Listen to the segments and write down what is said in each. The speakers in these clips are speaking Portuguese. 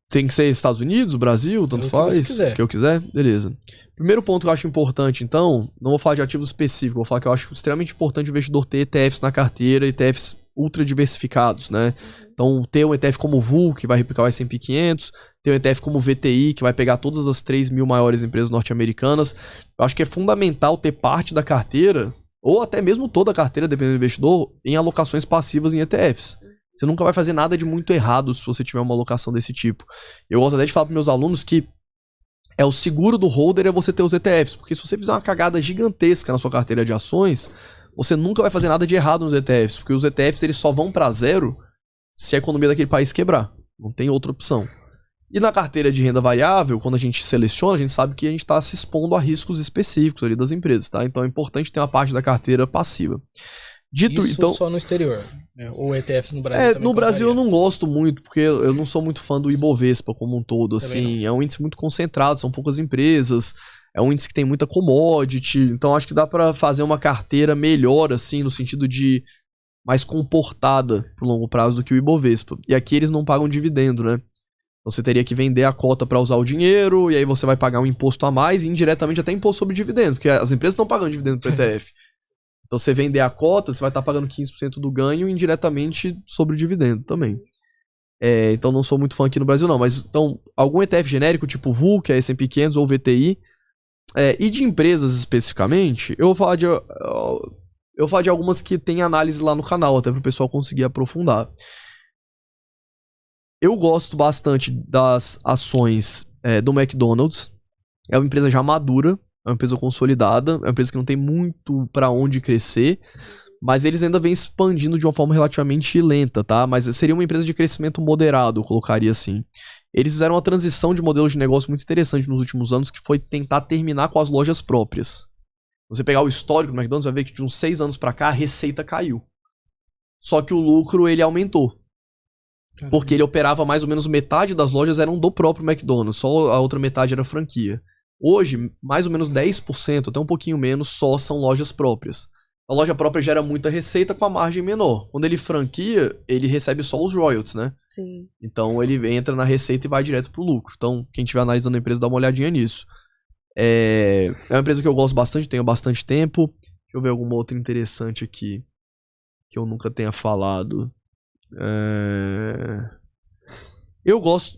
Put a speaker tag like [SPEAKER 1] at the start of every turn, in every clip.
[SPEAKER 1] Tem que ser Estados Unidos, Brasil, tanto faz. O que eu quiser, beleza. Primeiro ponto que eu acho importante, então, não vou falar de ativos específicos, vou falar que eu acho extremamente importante o investidor ter ETFs na carteira, ETFs ultra diversificados, né? Então, ter um ETF como o VUL, que vai replicar o S&P 500, ter um ETF como o VTI, que vai pegar todas as 3.000 maiores empresas norte-americanas. Eu acho que é fundamental ter parte da carteira, ou até mesmo toda a carteira, dependendo do investidor, em alocações passivas em ETFs. Você nunca vai fazer nada de muito errado se você tiver uma alocação desse tipo. Eu gosto até de falar para meus alunos que o seguro do holder é você ter os ETFs, porque se você fizer uma cagada gigantesca na sua carteira de ações, você nunca vai fazer nada de errado nos ETFs, porque os ETFs eles só vão para zero se a economia daquele país quebrar. Não tem outra opção. E na carteira de renda variável, quando a gente seleciona, a gente sabe que a gente está se expondo a riscos específicos ali das empresas, tá? Então é importante ter uma parte da carteira passiva.
[SPEAKER 2] Isso então, só no exterior, né? Ou ETFs no Brasil também
[SPEAKER 1] no Brasil eu não gosto muito, porque eu não sou muito fã do Ibovespa como um todo, assim, é um índice muito concentrado, são poucas empresas, é um índice que tem muita commodity, então acho que dá pra fazer uma carteira melhor, assim, no sentido de mais comportada pro longo prazo do que o Ibovespa. E aqui eles não pagam dividendo, né? Então você teria que vender a cota para usar o dinheiro, e aí você vai pagar um imposto a mais, e indiretamente até imposto sobre dividendo, porque as empresas estão pagando dividendo pro ETF. Então, você vender a cota, você vai estar pagando 15% do ganho indiretamente sobre o dividendo também. Então, não sou muito fã aqui no Brasil, não. Mas, então, algum ETF genérico, tipo VUL, que é S&P 500 ou VTI, e de empresas especificamente, eu vou falar de algumas que tem análise lá no canal, até para o pessoal conseguir aprofundar. Eu gosto bastante das ações do McDonald's. É uma empresa já madura. É uma empresa consolidada, é uma empresa que não tem muito pra onde crescer, mas eles ainda vêm expandindo de uma forma relativamente lenta, tá? Mas seria uma empresa de crescimento moderado, eu colocaria assim. Eles fizeram uma transição de modelo de negócio muito interessante nos últimos anos, que foi tentar terminar com as lojas próprias. Você pegar o histórico do McDonald's, vai ver que de uns 6 anos pra cá, a receita caiu. Só que o lucro, ele aumentou. Porque ele operava mais ou menos metade das lojas eram do próprio McDonald's, só a outra metade era franquia. Hoje, mais ou menos 10%, até um pouquinho menos, só são lojas próprias. A loja própria gera muita receita com a margem menor. Quando ele franquia, ele recebe só os royalties, né?
[SPEAKER 3] Sim.
[SPEAKER 1] Então ele entra na receita e vai direto pro lucro. Então, quem estiver analisando a empresa, dá uma olhadinha nisso. É uma empresa que eu gosto bastante, tenho bastante tempo. Deixa eu ver alguma outra interessante aqui que eu nunca tenha falado. Eu gosto...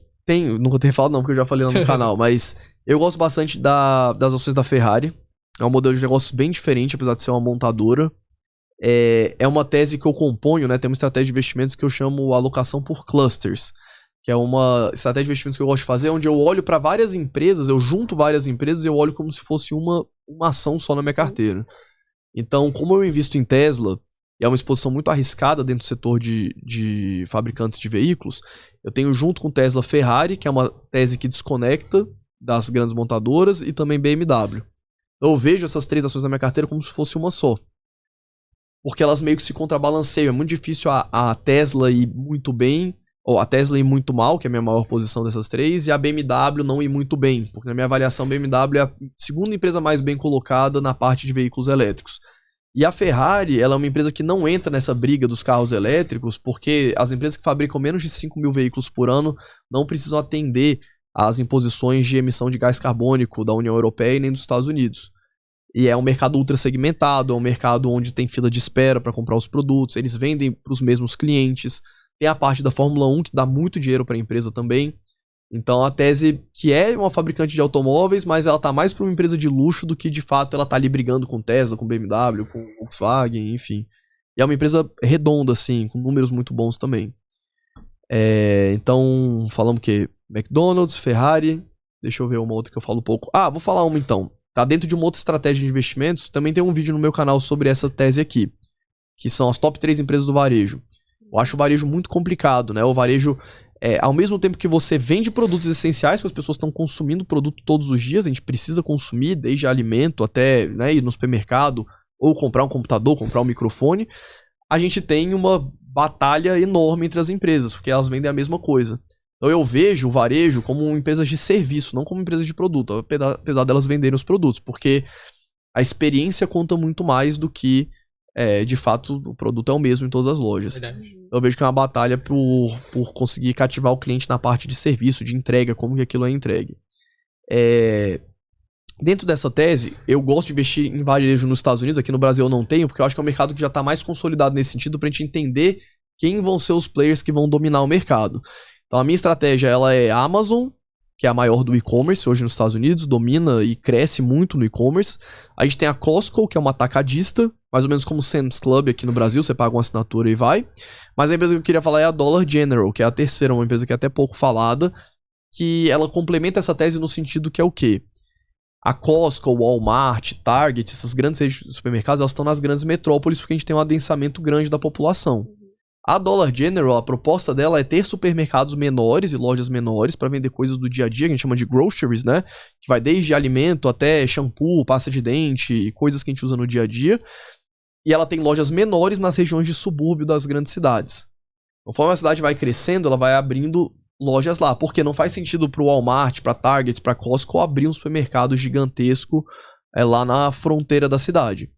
[SPEAKER 1] nunca tenho falado não, porque eu já falei lá no canal, mas... Eu gosto bastante das ações da Ferrari. É um modelo de negócio bem diferente, apesar de ser uma montadora. É uma tese que eu componho, né? Tem uma estratégia de investimentos que eu chamo alocação por clusters. Que é uma estratégia de investimentos que eu gosto de fazer, onde eu olho para várias empresas, eu junto várias empresas e eu olho como se fosse uma ação só na minha carteira. Então, como eu invisto em Tesla, e é uma exposição muito arriscada dentro do setor de fabricantes de veículos, eu tenho junto com Tesla Ferrari, que é uma tese que desconecta das grandes montadoras, e também BMW. Então eu vejo essas 3 ações na minha carteira como se fosse uma só. Porque elas meio que se contrabalanceiam. É muito difícil a Tesla ir muito bem, ou a Tesla ir muito mal, que é a minha maior posição dessas 3, e a BMW não ir muito bem. Porque na minha avaliação, a BMW é a segunda empresa mais bem colocada na parte de veículos elétricos. E a Ferrari, ela é uma empresa que não entra nessa briga dos carros elétricos, porque as empresas que fabricam menos de 5 mil veículos por ano não precisam atender as imposições de emissão de gás carbônico da União Europeia e nem dos Estados Unidos. E é um mercado ultra segmentado, é um mercado onde tem fila de espera para comprar os produtos, eles vendem para os mesmos clientes. Tem a parte da Fórmula 1 que dá muito dinheiro para a empresa também. Então a tese que é uma fabricante de automóveis, mas ela tá mais para uma empresa de luxo do que de fato ela tá ali brigando com Tesla, com BMW, com Volkswagen, enfim. E é uma empresa redonda, assim, com números muito bons também. Então, falamos que McDonald's, Ferrari, deixa eu ver uma outra que eu falo um pouco. Vou falar uma então. Tá dentro de uma outra estratégia de investimentos, também tem um vídeo no meu canal sobre essa tese aqui, que são as top 3 empresas do varejo. Eu acho o varejo muito complicado, né? O varejo, ao mesmo tempo que você vende produtos essenciais, que as pessoas estão consumindo produto todos os dias, a gente precisa consumir, desde alimento até, né, ir no supermercado, ou comprar um computador, comprar um microfone, a gente tem uma batalha enorme entre as empresas, porque elas vendem a mesma coisa. Então eu vejo o varejo como empresas de serviço, não como empresas de produto, apesar delas venderem os produtos, porque a experiência conta muito mais do que de fato, o produto é o mesmo em todas as lojas. Eu vejo que é uma batalha por conseguir cativar o cliente na parte de serviço, de entrega, como que aquilo é entregue. Dentro dessa tese, eu gosto de investir em varejo nos Estados Unidos. Aqui no Brasil eu não tenho, porque eu acho que é um mercado que já está mais consolidado nesse sentido pra gente entender quem vão ser os players que vão dominar o mercado. Então a minha estratégia ela é a Amazon, que é a maior do e-commerce hoje nos Estados Unidos, domina e cresce muito no e-commerce. A gente tem a Costco, que é uma atacadista, mais ou menos como o Sam's Club aqui no Brasil, você paga uma assinatura e vai. Mas a empresa que eu queria falar é a Dollar General, que é a terceira, uma empresa que é até pouco falada, que ela complementa essa tese no sentido que é o quê? A Costco, o Walmart, Target, essas grandes redes de supermercados, elas estão nas grandes metrópoles porque a gente tem um adensamento grande da população. A Dollar General, a proposta dela é ter supermercados menores e lojas menores para vender coisas do dia a dia, que a gente chama de groceries, né? Que vai desde alimento até shampoo, pasta de dente e coisas que a gente usa no dia a dia. E ela tem lojas menores nas regiões de subúrbio das grandes cidades. Conforme a cidade vai crescendo, ela vai abrindo lojas lá, porque não faz sentido pro Walmart, pra Target, pra Costco abrir um supermercado gigantesco lá na fronteira da cidade.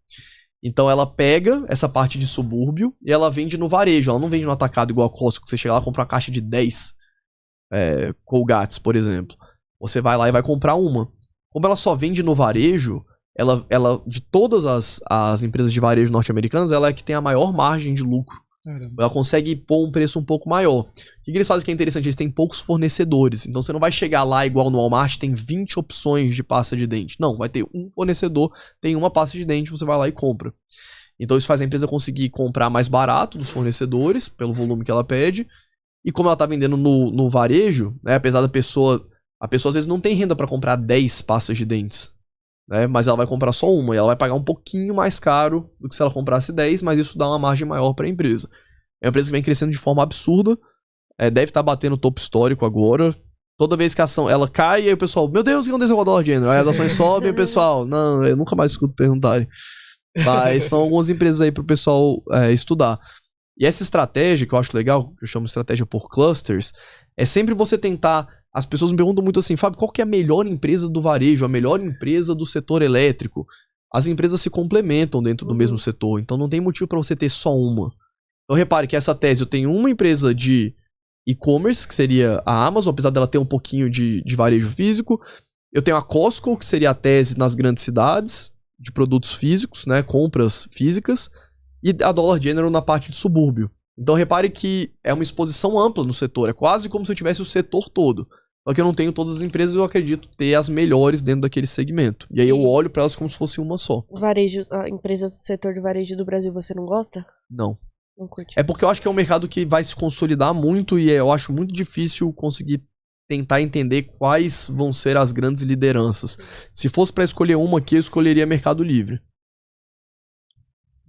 [SPEAKER 1] Então ela pega essa parte de subúrbio e ela vende no varejo. Ela não vende no atacado igual a Costco, que você chega lá e compra uma caixa de 10 Colgates, por exemplo. Você vai lá e vai comprar uma. Como ela só vende no varejo, ela de todas as empresas de varejo norte-americanas, ela é que tem a maior margem de lucro. Caramba. Ela consegue pôr um preço um pouco maior. O que eles fazem que é interessante? Eles têm poucos fornecedores. Então você não vai chegar lá igual no Walmart, tem 20 opções de pasta de dente. Não, vai ter um fornecedor, tem uma pasta de dente, você vai lá e compra. Então isso faz a empresa conseguir comprar mais barato dos fornecedores, pelo volume que ela pede. E como ela tá vendendo no varejo, né, apesar da pessoa... A pessoa às vezes não tem renda para comprar 10 pastas de dentes. Né, mas ela vai comprar só uma e ela vai pagar um pouquinho mais caro do que se ela comprasse 10, mas isso dá uma margem maior para a empresa. É uma empresa que vem crescendo de forma absurda, deve estar batendo o topo histórico agora. Toda vez que a ação ela cai, aí o pessoal, meu Deus, o que aconteceu com a Dollar General? Aí as ações sobem e o pessoal, não, eu nunca mais escuto perguntarem. Mas são algumas empresas aí para o pessoal estudar. E essa estratégia, que eu acho legal, que eu chamo de estratégia por clusters, é sempre você tentar... As pessoas me perguntam muito assim, Fábio, qual que é a melhor empresa do varejo, a melhor empresa do setor elétrico? As empresas se complementam dentro do mesmo setor, então não tem motivo para você ter só uma. Então repare que essa tese, eu tenho uma empresa de e-commerce, que seria a Amazon, apesar dela ter um pouquinho de varejo físico. Eu tenho a Costco, que seria a tese nas grandes cidades, de produtos físicos, né, compras físicas. E a Dollar General na parte de subúrbio. Então repare que é uma exposição ampla no setor, é quase como se eu tivesse o setor todo. Só que eu não tenho todas as empresas, eu acredito ter as melhores dentro daquele segmento. E aí eu olho para elas como se fosse uma só.
[SPEAKER 3] Varejo, a empresa do setor de varejo do Brasil, você não gosta?
[SPEAKER 1] Não.
[SPEAKER 3] Não curte.
[SPEAKER 1] É porque eu acho que é um mercado que vai se consolidar muito e eu acho muito difícil conseguir tentar entender quais vão ser as grandes lideranças. Se fosse para escolher uma aqui, eu escolheria Mercado Livre.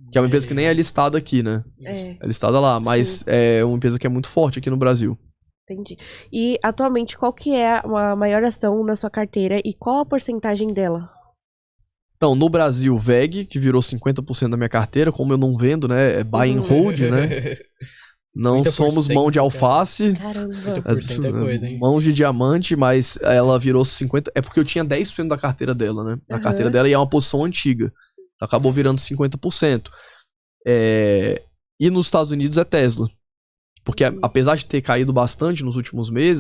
[SPEAKER 1] Que é uma empresa que nem é listada aqui, né? É listada lá, mas sim, é uma empresa que é muito forte aqui no Brasil.
[SPEAKER 3] Entendi. E atualmente, qual que é a maior ação na sua carteira e qual a porcentagem dela?
[SPEAKER 1] Então, no Brasil, VEG, que virou 50% da minha carteira, como eu não vendo, né? É buy and hold, né? Não somos mão de alface.
[SPEAKER 3] Caramba.
[SPEAKER 2] 50% é coisa, hein?
[SPEAKER 1] Mãos de diamante, mas ela virou 50%. É porque eu tinha 10% da carteira dela, né? Na carteira dela e é uma posição antiga. Acabou virando 50%. E nos Estados Unidos é Tesla. Porque apesar de ter caído bastante nos últimos meses,